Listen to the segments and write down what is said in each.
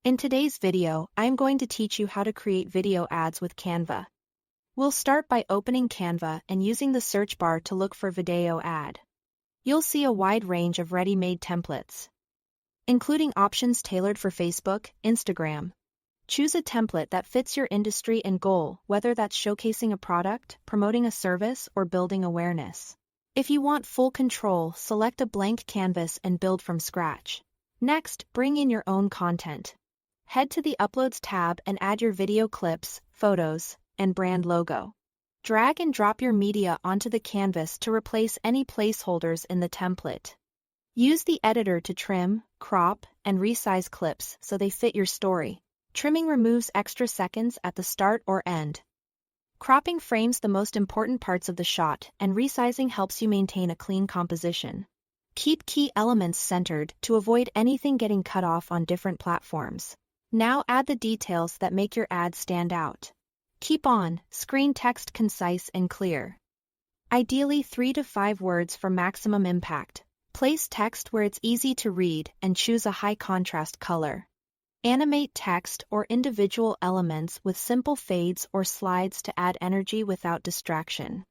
In today's video, I'm going to teach you how to create video ads with Canva. We'll start by opening Canva and using the search bar to look for video ad. You'll see a wide range of ready-made templates, including options tailored for Facebook, Instagram. Choose a template that fits your industry and goal, whether that's showcasing a product, promoting a service, or building awareness. If you want full control, select a blank canvas and build from scratch. Next, bring in your own content. Head to the Uploads tab and add your video clips, photos, and brand logo. Drag and drop your media onto the canvas to replace any placeholders in the template. Use the editor to trim, crop, and resize clips so they fit your story. Trimming removes extra seconds at the start or end. Cropping frames the most important parts of the shot, and resizing helps you maintain a clean composition. Keep key elements centered to avoid anything getting cut off on different platforms. Now add the details that make your ad stand out. Keep on-screen text concise and clear. Ideally 3 to 5 words for maximum impact. Place text where it's easy to read and choose a high contrast color. Animate text or individual elements with simple fades or slides to add energy without distraction.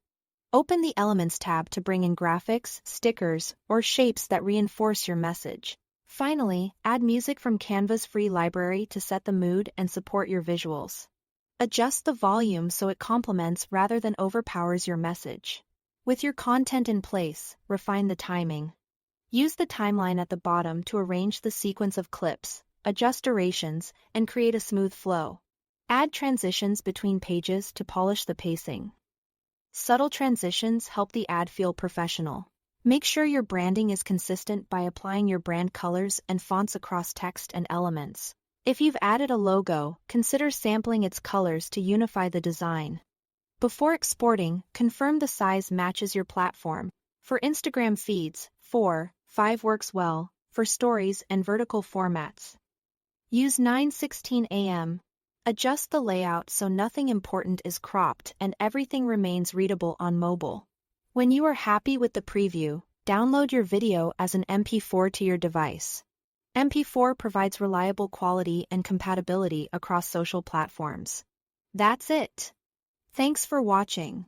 Open the Elements tab to bring in graphics, stickers, or shapes that reinforce your message. Finally, add music from Canva's free library to set the mood and support your visuals. Adjust the volume so it complements rather than overpowers your message. With your content in place, refine the timing. Use the timeline at the bottom to arrange the sequence of clips, adjust durations, and create a smooth flow. Add transitions between pages to polish the pacing. Subtle transitions help the ad feel professional. Make sure your branding is consistent by applying your brand colors and fonts across text and elements. If you've added a logo, consider sampling its colors to unify the design. Before exporting, confirm the size matches your platform. For Instagram feeds, 4:5 works well. For stories and vertical formats, use 9:16 am. Adjust the layout so nothing important is cropped and everything remains readable on mobile. When you are happy with the preview, download your video as an MP4 to your device. MP4 provides reliable quality and compatibility across social platforms. That's it. Thanks for watching.